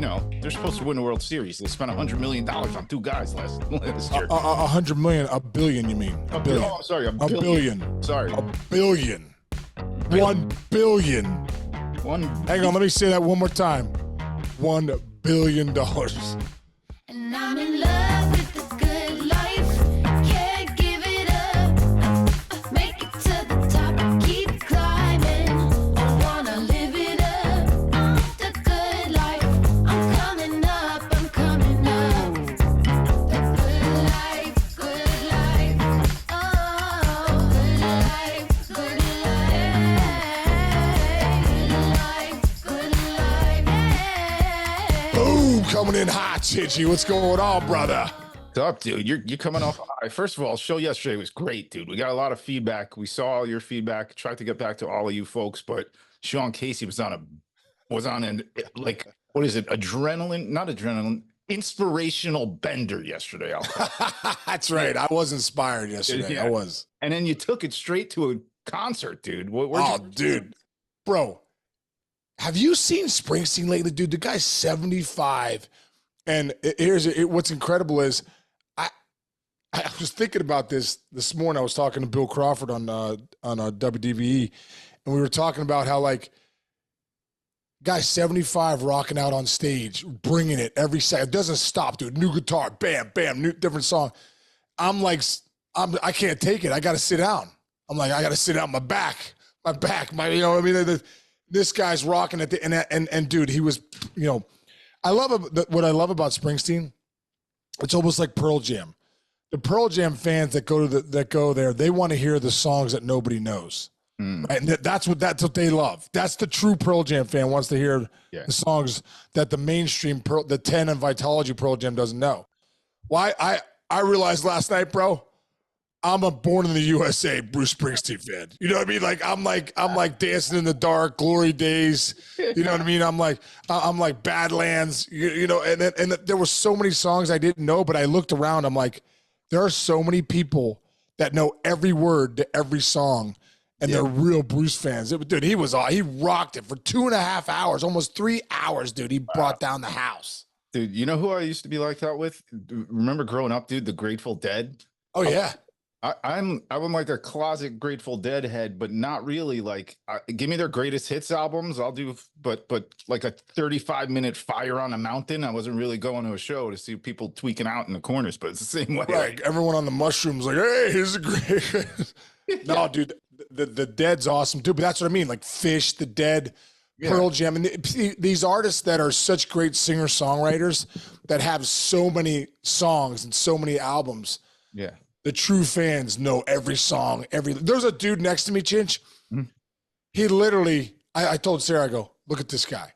they're supposed to win the World Series. They spent $100 million on two guys last year. 100 million, a billion, you mean? A billion. Oh, I'm sorry, a billion. Sorry. A billion. 1 billion. Hang on, let me say that one more time. $1 billion. And I'm in love with the good life. Can't give it up. Make it to the top. Keep climbing. I wanna live it up. The good life. I'm coming up. I'm coming up. The good life. Good life. Oh, good life. Good life. Good life. Boom, coming in hot, Chitchy. What's going on, brother? What's up, dude? You're coming off high. First of all, show yesterday was great, dude. We got a lot of feedback. We saw all your feedback. Tried to get back to all of you folks, but Sean Casey was on an like, what is it? Not adrenaline, inspirational bender yesterday. That's right. I was inspired yesterday. Yeah. I was. And then you took it straight to a concert, dude. Dude. Bro, have you seen Springsteen lately, dude? The guy's 75. And what's incredible is I was thinking about this morning. I was talking to Bill Crawford on WDVE, and we were talking about how, like, guy's 75 rocking out on stage, bringing it every second. It doesn't stop, dude. New guitar, bam, bam, new different song. I can't take it. I got to sit down. I'm like, I got to sit down. My back, you know what I mean? This guy's rocking at and dude, he was, I love what I love about Springsteen. It's almost like Pearl Jam. The Pearl Jam fans that go there, they want to hear the songs that nobody knows. Right? And that's what they love. That's the true Pearl Jam fan, wants to hear the songs that the mainstream the 10 and Vitology Pearl Jam doesn't know. Why I realized last night, bro, I'm a Born in the USA Bruce Springsteen fan. You know what I mean? Like I'm like Dancing in the Dark, Glory Days. You know what I mean? I'm like Badlands. And there were so many songs I didn't know, but I looked around. I'm like, there are so many people that know every word to every song, and they're real Bruce fans. Dude, he rocked it for 2.5 hours, almost 3 hours, dude. He brought down the house. Dude, you know who I used to be like that with? Remember growing up, dude, the Grateful Dead? Oh, yeah. I'm like a closet Grateful Dead head, but not really. Like, give me their greatest hits albums. I'll do, but like a 35-minute Fire on a Mountain. I wasn't really going to a show to see people tweaking out in the corners, but it's the same way. Like everyone on the mushrooms, like, hey, here's a great. No, dude, the Dead's awesome too. But that's what I mean. Like Fish, the Dead, Pearl Jam, and these artists that are such great singer-songwriters that have so many songs and so many albums. Yeah. The true fans know every song. There's a dude next to me, Chinch. He literally, I told Sarah, I go, look at this guy.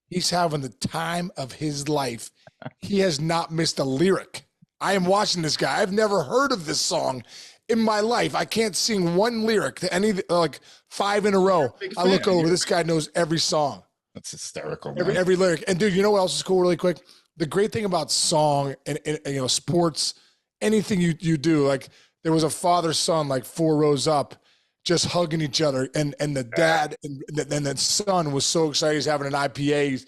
He's having the time of his life. He has not missed a lyric. I am watching this guy. I've never heard of this song in my life. I can't sing one lyric to any, like 5 in a row. I look over, this guy knows every song. That's hysterical. Every lyric. And dude, you know what else is cool really quick? The great thing about song and sports, anything you do, like there was a father-son like 4 rows up just hugging each other, and the dad and the son was so excited he's having an IPA,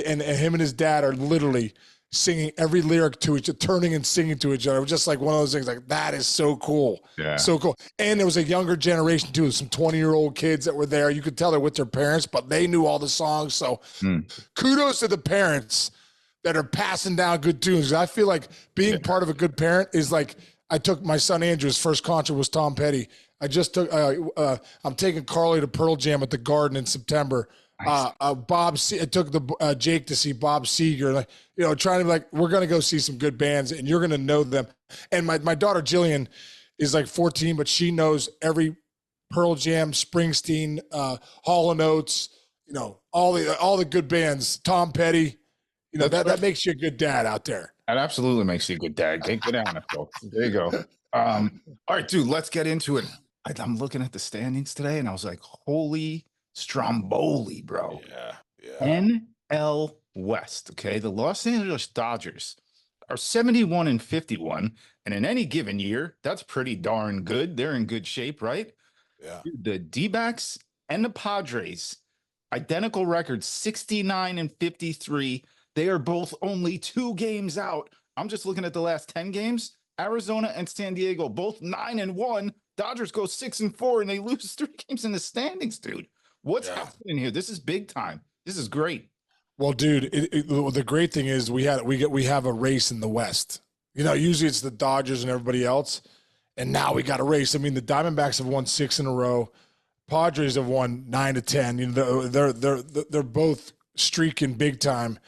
and him and his dad are literally singing every lyric to each other, turning and singing to each other. It was just like one of those things, like that is so cool. Yeah. So cool. And there was a younger generation too, some 20-year-old kids that were there. You could tell they're with their parents, but they knew all the songs. So kudos to the parents that are passing down good tunes. I feel like being part of a good parent is like, I took my son Andrew's first concert was Tom Petty. I just took, I'm taking Carly to Pearl Jam at the Garden in September. Nice. I took the Jake to see Bob Seger, like, trying to be like, we're going to go see some good bands and you're going to know them. And my daughter Jillian is like 14, but she knows every Pearl Jam, Springsteen, Hall & Oates, all the good bands, Tom Petty. That makes you a good dad out there. That absolutely makes you a good dad. Get on it, folks. There you go. All right, dude, let's get into it. I'm looking at the standings today, and I was like, holy Stromboli, bro. Yeah. NL West, okay? The Los Angeles Dodgers are 71-51, and in any given year, that's pretty darn good. They're in good shape, right? Yeah. The Dbacks and the Padres, identical records, 69-53, They are both only 2 games out. I'm just looking at the last 10 games. Arizona and San Diego, both 9-1. Dodgers go 6-4, and they lose 3 games in the standings, dude. What's happening here? This is big time. This is great. Well, dude, the great thing is we have a race in the West. You know, usually it's the Dodgers and everybody else, and now we got a race. I mean, the Diamondbacks have won 6 in a row. Padres have won 9 to 10. You know, they're both streaking big time.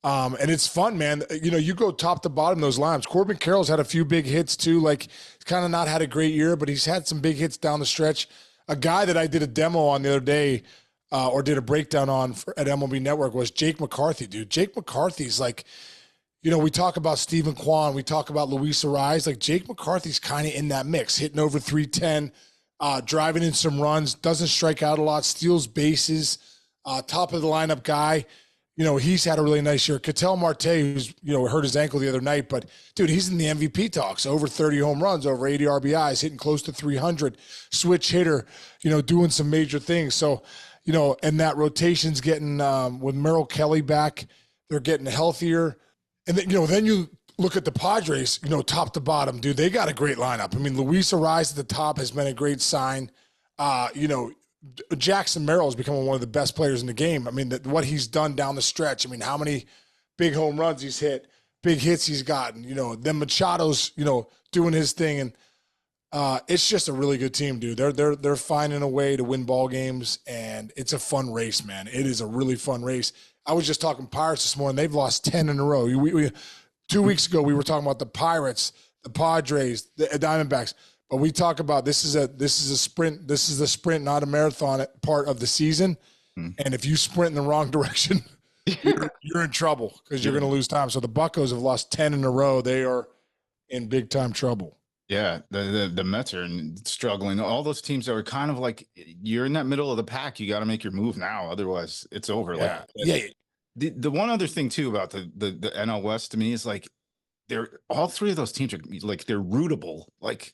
And it's fun, man. You know, you go top to bottom those lineups. Corbin Carroll's had a few big hits too. Like, he's kind of not had a great year, but he's had some big hits down the stretch. A guy that I did a demo on the other day, or did a breakdown on at MLB Network, was Jake McCarthy, dude. Jake McCarthy's like, you know, we talk about Stephen Kwan, we talk about Luis Ariz. Like, Jake McCarthy's kind of in that mix, hitting over 310, driving in some runs, doesn't strike out a lot, steals bases, top of the lineup guy. You know, he's had a really nice year. Ketel Marte, who's, you know, hurt his ankle the other night, but dude, he's in the MVP talks. Over 30 home runs, over 80 RBIs, hitting close to 300, switch hitter, you know, doing some major things. So, you know, and that rotation's getting, with Merrill Kelly back, they're getting healthier. And then, you know, then you look at the Padres, you know, top to bottom, dude, they got a great lineup. I mean, Luis Ariz at the top has been a great sign. You know, Jackson Merrill is becoming one of the best players in the game. I mean, what he's done down the stretch. I mean, how many big home runs he's hit, big hits he's gotten. You know, then Machado's, you know, doing his thing, and it's just a really good team, dude. They're finding a way to win ball games, and it's a fun race, man. It is a really fun race. I was just talking Pirates this morning. They've lost 10 in a row. 2 weeks ago, we were talking about the Pirates, the Padres, the Diamondbacks. But we talk about this is a sprint. This is a sprint, not a marathon part of the season. And if you sprint in the wrong direction, you're in trouble because you're going to lose time. So the Buccos have lost 10 in a row. They are in big time trouble. Yeah, the Mets are struggling. All those teams are kind of like, you're in that middle of the pack. You got to make your move now, otherwise it's over. Yeah. Like, the one other thing too about the NL West to me is like, all 3 of those teams are like, they're rootable. Like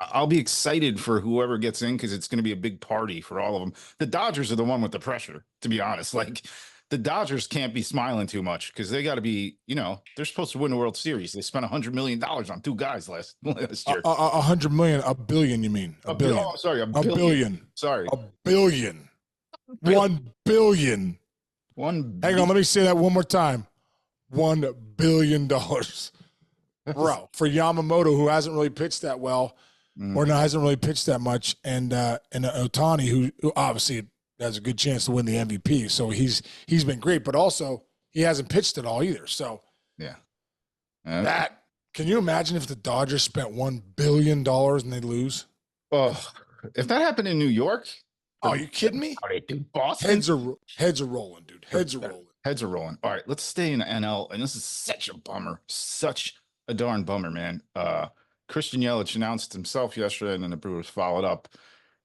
I'll be excited for whoever gets in because it's going to be a big party for all of them. The Dodgers are the one with the pressure, to be honest. Like, the Dodgers can't be smiling too much because they got to be, you know, they're supposed to win the World Series. They spent $100 million on 2 guys last year. 100 million, a billion, you mean? A billion. Oh, sorry, a billion. Sorry. A billion. 1 billion. Hang on, let me say that one more time. $1 billion. Bro, for Yamamoto, who hasn't really pitched that well, or hasn't really pitched that much, and Ohtani, who obviously has a good chance to win the MVP. So he's been great, but also he hasn't pitched at all either. So yeah, can you imagine if the Dodgers spent $1 billion and they lose? Oh, if that happened in New York, are you kidding me? Boston, heads are rolling, dude. Heads are rolling. Heads are rolling. All right, let's stay in the NL, and this is such a bummer. Such a darn bummer, man. Christian Yelich announced himself yesterday, and then the Brewers followed up.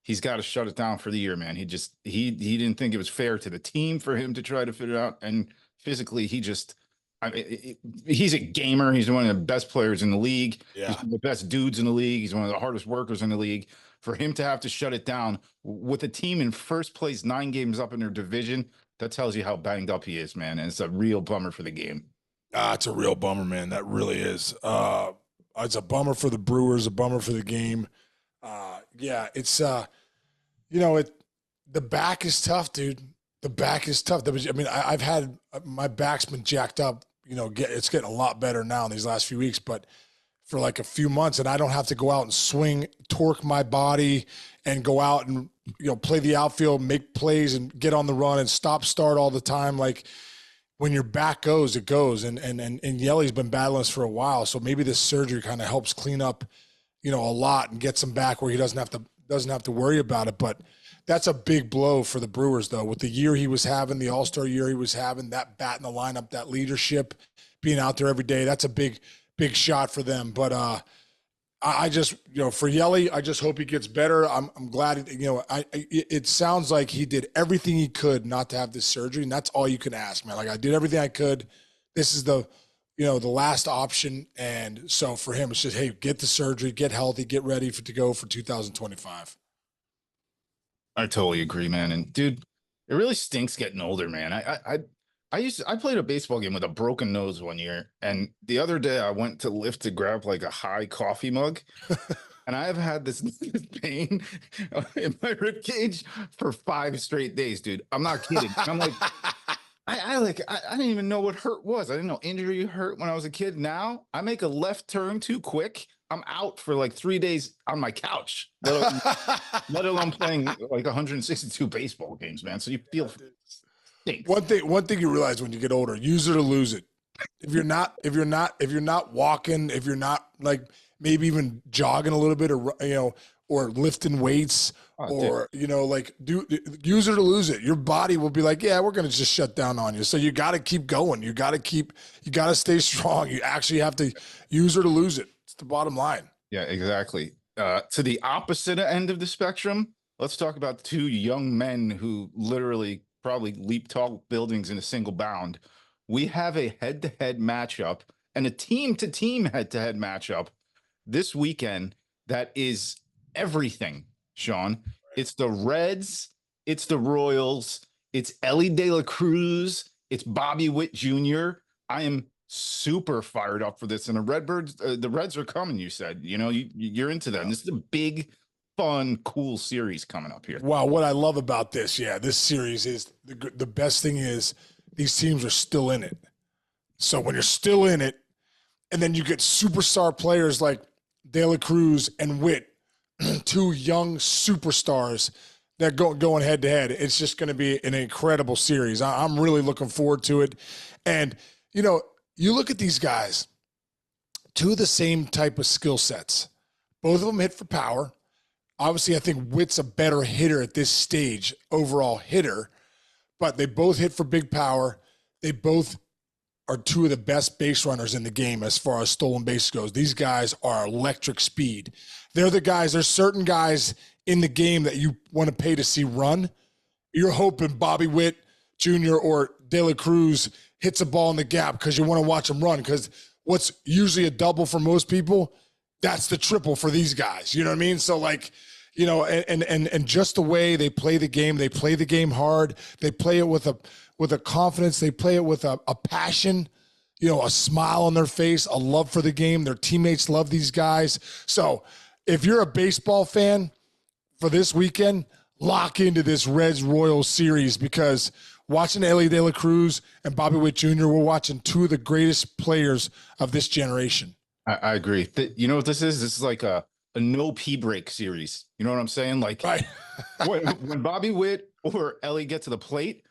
He's got to shut it down for the year, man. He didn't think it was fair to the team for him to try to fit it out, and physically, he's a gamer. He's one of the best players in the league. Yeah. He's one of the best dudes in the league. He's one of the hardest workers in the league. For him to have to shut it down with a team in first place, 9 games up in their division, that tells you how banged up he is, man. And it's a real bummer for the game. It's a real bummer, man. That really is. It's a bummer for the Brewers, a bummer for the game. It's you know, the back is tough, dude. The back is tough. I mean, I've had my back's been jacked up. You know, it's getting a lot better now in these last few weeks, but for like a few months, and I don't have to go out and swing, torque my body, and go out and, you know, play the outfield, make plays, and get on the run and stop start all the time. Like, when your back goes, it goes. And Yelly's been battling this for a while, so maybe this surgery kind of helps clean up, you know, a lot and gets him back where he doesn't have to worry about it. But that's a big blow for the Brewers, though, with the year he was having, the All-Star year he was having, that bat in the lineup, that leadership, being out there every day. That's a big shot for them. But I just, you know, for Yelly, I just hope he gets better. I'm glad, you know, it sounds like he did everything he could not to have this surgery, and that's all you can ask, man. Like, I did everything I could. This is the last option. And so for him, it's just, hey, get the surgery, get healthy, get ready to go for 2025. I totally agree, man. And dude, it really stinks getting older, man. I played a baseball game with a broken nose one year, and the other day I went to lift to grab like a high coffee mug, and I have had this pain in my rib cage for 5 straight days, dude. I'm not kidding. And I'm like, I didn't even know what hurt was. I didn't know injury hurt when I was a kid. Now I make a left turn too quick, I'm out for like 3 days on my couch, let alone playing like 162 baseball games, man. So you feel stinks. One thing you realize when you get older, use it or lose it. If you're not walking, if you're not like maybe even jogging a little bit, or lifting weights, like use it or lose it. Your body will be like, yeah, we're gonna just shut down on you. So you got to keep going. You got to stay strong. You actually have to use it or lose it. It's the bottom line. Yeah, exactly. To the opposite end of the spectrum, let's talk about 2 young men who literally probably leap tall buildings in a single bound. We have a head-to-head matchup and a team-to-team head-to-head matchup this weekend that is everything, Sean. It's the Reds, it's the Royals, it's Elly de la Cruz, it's Bobby Witt Jr. I am super fired up for this, and the Reds are coming. You said, you're into them. This is a big, fun, cool series coming up here. Wow, what I love about this series is the best thing is these teams are still in it. So when you're still in it, and then you get superstar players like De La Cruz and Witt, 2 young superstars that going head to head, it's just going to be an incredible series. I'm really looking forward to it. And, you look at these guys, 2 of the same type of skill sets. Both of them hit for power. Obviously, I think Witt's a better hitter at this stage, overall hitter, but they both hit for big power. They both are 2 of the best base runners in the game as far as stolen base goes. These guys are electric speed. They're the guys, there's certain guys in the game that you want to pay to see run. You're hoping Bobby Witt Jr. or De La Cruz hits a ball in the gap because you want to watch them run, because what's usually a double for most people, that's the triple for these guys. You know what I mean? So and just the way they play the game hard. They play it with a confidence. They play it with a passion, a smile on their face, a love for the game. Their teammates love these guys. So if you're a baseball fan for this weekend, lock into this Reds Royals series, because watching Elly de la Cruz and Bobby Witt Jr., we're watching 2 of the greatest players of this generation. I agree. You know what this is? This is like a no pee break series. You know what I'm saying? Like, right. when Bobby Witt or Elly get to the plate,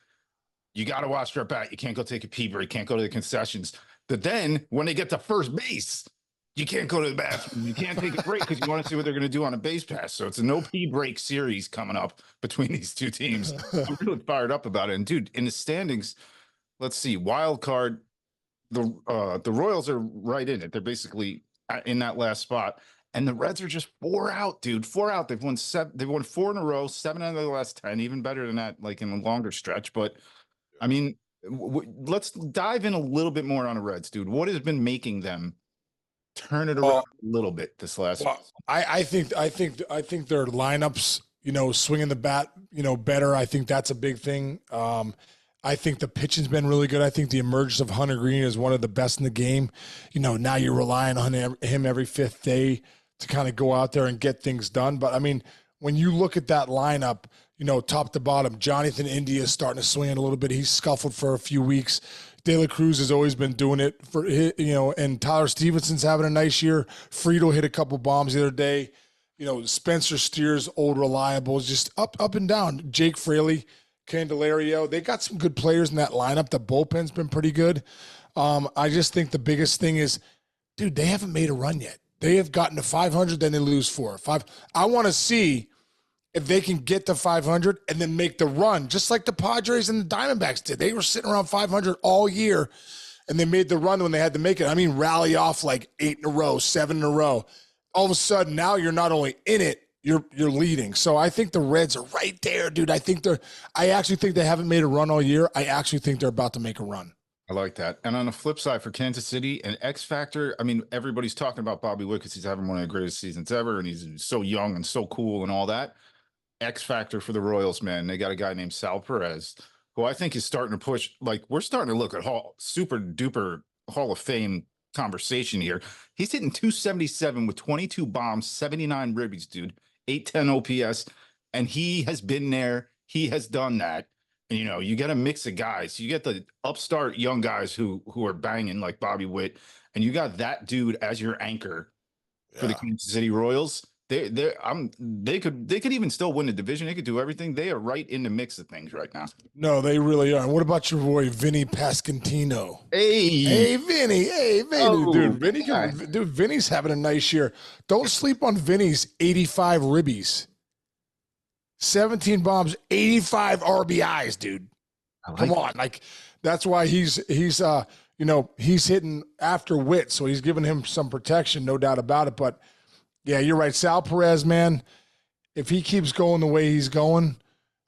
you got to watch their bat. You can't go take a pee break. Can't go to the concessions. But then when they get to first base, you can't go to the bathroom. You can't take a break because you want to see what they're going to do on a base pass. So it's a no pee break series coming up between these 2 teams. I'm really fired up about it. And dude, in the standings, let's see, wild card, the Royals are right in it. They're basically in that last spot. And the Reds are just 4 out, dude. 4 out. They've won 4 in a row, 7 out of the last 10, even better than that, like in a longer stretch. But I mean, let's dive in a little bit more on the Reds, dude. What has been making them turn it around a little bit this last? Well, I think their lineups, swinging the bat, better. I think that's a big thing. I think the pitching's been really good. I think the emergence of Hunter Green is one of the best in the game. Now you're relying on him every 5th day to kind of go out there and get things done. But I mean, when you look at that lineup, top to bottom, Jonathan India is starting to swing it a little bit. He's scuffled for a few weeks. De La Cruz has always been doing it and Tyler Stevenson's having a nice year. Friedel hit a couple bombs the other day. Spencer Steer's old reliable, just up and down. Jake Fraley, Candelario, they got some good players in that lineup. The bullpen's been pretty good. I just think the biggest thing is, dude, they haven't made a run yet. They have gotten to 500, then they lose 4 or 5. I want to see if they can get to 500 and then make the run, just like the Padres and the Diamondbacks did. They were sitting around 500 all year, and they made the run when they had to make it. I mean, rally off like 8 in a row, 7 in a row. All of a sudden, now you're not only in it, you're leading. So I think the Reds are right there, dude. I actually think they haven't made a run all year. I actually think they're about to make a run. I like that. And on the flip side for Kansas City, an X factor, I mean, everybody's talking about Bobby Witt because he's having one of the greatest seasons ever, and he's so young and so cool and all that. X factor for the Royals, man. They got a guy named Sal Perez, who I think is starting to push. Like, we're starting to look at super duper Hall of Fame conversation here. He's hitting 277 with 22 bombs, 79 ribbies, dude, 810 OPS, and he has been there. He has done that. And, you get a mix of guys. You get the upstart young guys who are banging like Bobby Witt, and you got that dude as your anchor for the Kansas City Royals. They could even still win the division. They could do everything. They are right in the mix of things right now. No, they really are. And what about your boy Vinny Pasquantino? Hey, Vinny. Oh, dude, Vinny's having a nice year. Don't sleep on Vinny's 85 ribbies, 17 bombs, 85 RBIs, dude. Come on, like that's why he's hitting after Witt, so he's giving him some protection, no doubt about it. But yeah, you're right. Sal Perez, man, if he keeps going the way he's going,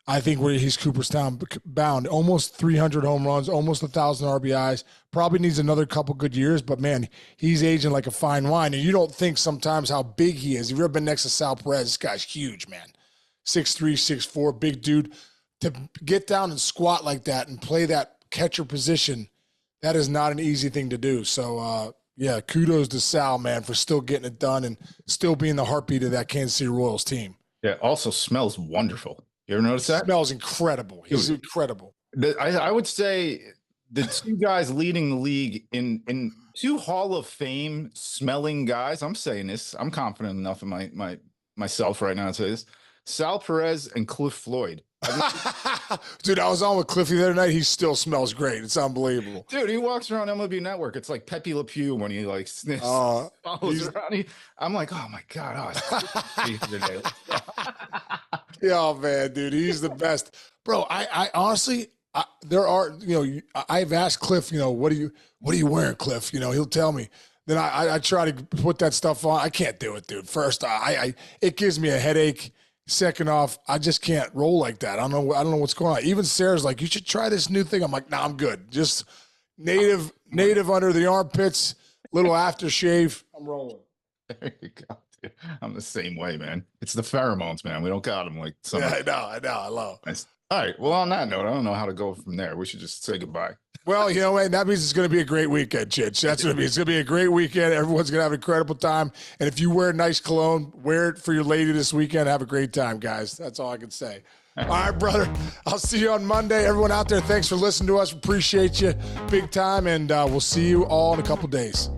I think he's Cooperstown bound. Almost 300 home runs, almost 1,000 RBIs. Probably needs another couple good years, but man, he's aging like a fine wine. And you don't think sometimes how big he is. If you've ever been next to Sal Perez, this guy's huge, man. 6'3", 6'4", big dude. To get down and squat like that and play that catcher position, that is not an easy thing to do. So, yeah, kudos to Sal, man, for still getting it done and still being the heartbeat of that Kansas City Royals team. Yeah, also smells wonderful. You ever notice that? Smells incredible. He's incredible. I would say the two guys leading the league in two Hall of Fame smelling guys. I'm saying this. I'm confident enough in myself right now to say this. Sal Perez and Cliff Floyd. Dude, I was on with Cliffy the other night. He still smells great. It's unbelievable. Dude, he walks around MLB Network. It's like Pepe Le Pew when he like sniffs, follows around. I'm like, oh my God. Yeah, man, dude, he's the best. Bro, I honestly, I've asked Cliff, what are you wearing, Cliff? He'll tell me. Then I try to put that stuff on. I can't do it, dude. First, it gives me a headache. Second off, I just can't roll like that. I don't know what's going on. Even Sarah's like, you should try this new thing. I'm like, nah, I'm good. Just native under the armpits, little aftershave. I'm rolling. There you go, dude. I'm the same way, man. It's the pheromones, man. We don't got them like some. Yeah, I know. I love it. All right. Well, on that note, I don't know how to go from there. We should just say goodbye. Well, man, that means it's going to be a great weekend, Chich. That's what it means. It's going to be a great weekend. Everyone's going to have an incredible time. And if you wear nice cologne, wear it for your lady this weekend. Have a great time, guys. That's all I can say. All right, brother. I'll see you on Monday. Everyone out there, thanks for listening to us. Appreciate you big time. And we'll see you all in a couple days.